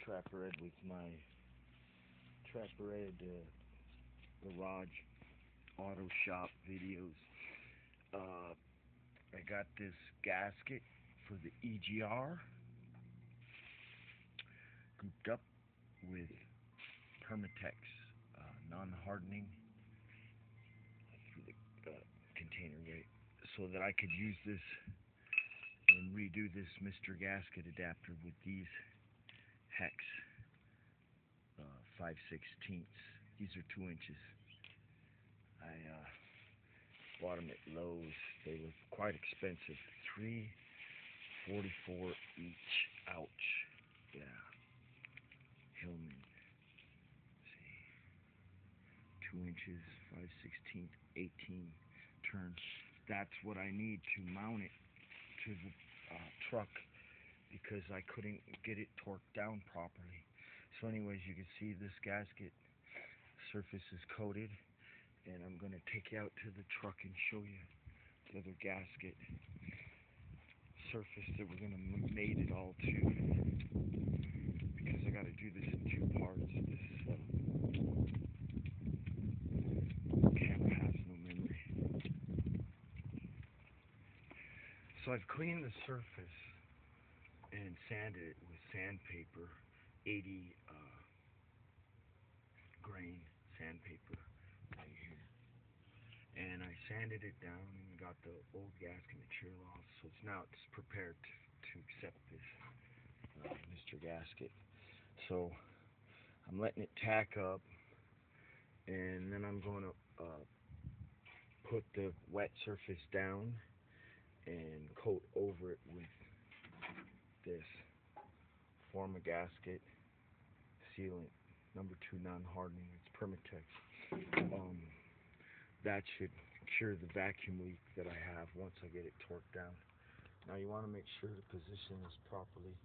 Trapper Ed with my Trapper Ed garage auto shop videos. I got this gasket for the EGR gooped up with Permatex non-hardening through the container right, so that I could use this and redo this Mr. Gasket Adapter with these hex 5/16. These are 2 inches. I bought them at Lowe's. They were quite expensive. $3.44 each. Ouch. Yeah. Hillman. See. 2 inches, 5/16, 18 turns. That's what I need to mount it to the truck, because I couldn't get it torqued down properly. So anyways, you can see this gasket surface is coated, and I'm going to take you out to the truck and show you the other gasket surface that we're going to mate it all to, because I got to do this in 2 parts. This camera has no memory. So I've cleaned the surface and sanded it with sandpaper, 80 grain sandpaper right here. And I sanded it down and got the old gasket material off, so it's prepared to accept this Mr. Gasket. So I'm letting it tack up, and then I'm going to put the wet surface down and coat over it with this Forma gasket sealant, number 2 non-hardening. It's Permatex. That should cure the vacuum leak that I have once I get it torqued down. Now you want to make sure the position is properly.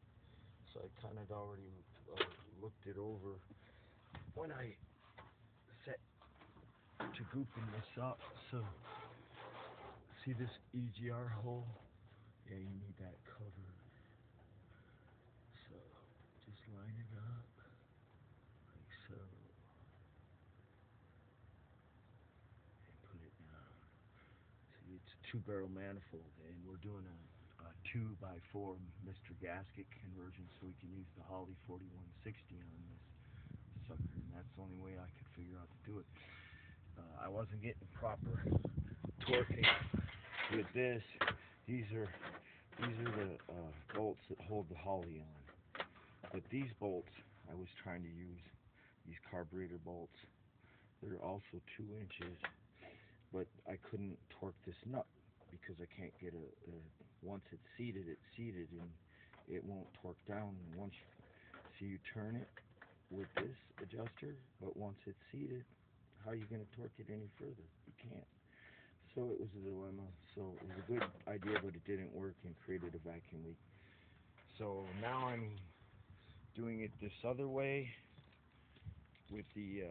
So I kind of already looked it over when I set to gooping this up. So see this EGR hole? Yeah, you need that cover. So just line it up like so. It's a 2-barrel manifold, and we're doing a 2x4 Mr. Gasket conversion, so we can use the Holley 4160 on this sucker, and that's the only way I could figure out to do it. I wasn't getting proper torquing with this. These are the bolts that hold the Holley on, but these bolts I was trying to use, these carburetor bolts. They're also 2 inches. But I couldn't torque this nut because I can't get once it's seated, and it won't torque down. And once you turn it with this adjuster, but once it's seated, how are you going to torque it any further? You can't. So it was a dilemma. So it was a good idea, but it didn't work and created a vacuum leak. So now I'm doing it this other way with the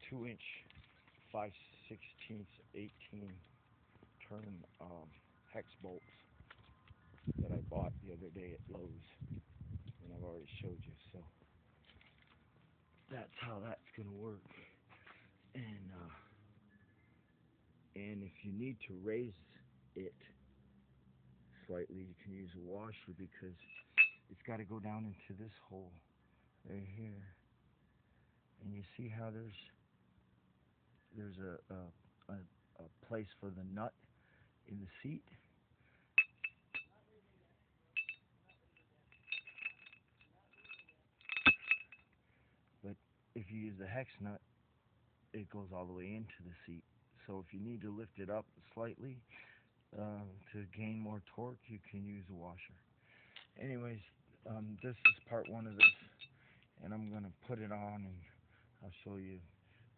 2-inch 5/16, 18 turn hex bolts that I bought the other day at Lowe's, and I've already showed you. So that's how that's going to work. And if you need to raise it slightly, you can use a washer, because it's got to go down into this hole right here. And you see how there's a place for the nut in the seat. But if you use the hex nut, it goes all the way into the seat. So if you need to lift it up slightly to gain more torque, you can use a washer. Anyways, this is part 1 of this, and I'm going to put it on, and I'll show you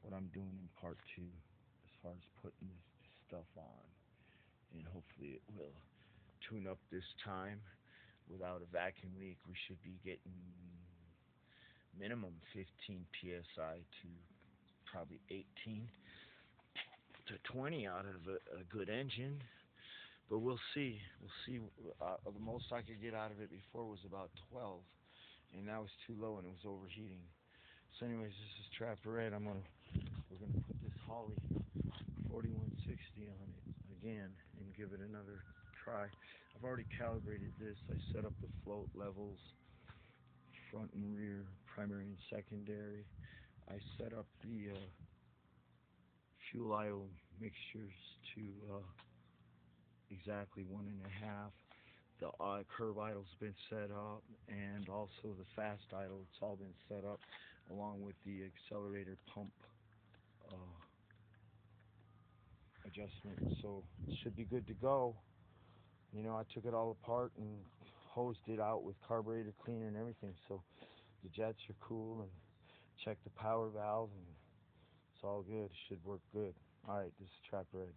what I'm doing in part 2 as far as putting this stuff on, and hopefully it will tune up this time without a vacuum leak. We should be getting minimum 15 psi to probably 18 to 20 out of a good engine, but we'll see. The most I could get out of it before was about 12, and that was too low and it was overheating. So anyways, this is trap red. We're gonna put this Holly 4160 on it again and give it another try. I've already calibrated this. I set up the float levels, front and rear, primary and secondary. I set up the fuel oil mixtures to exactly 1.5. The curve idle's been set up, and also the fast idle. It's all been set up, along with the accelerator pump adjustment. So it should be good to go. You know, I took it all apart and hosed it out with carburetor cleaner and everything. So the jets are cool, and check the power valve, and it's all good. It should work good. All right, this is Trap Red.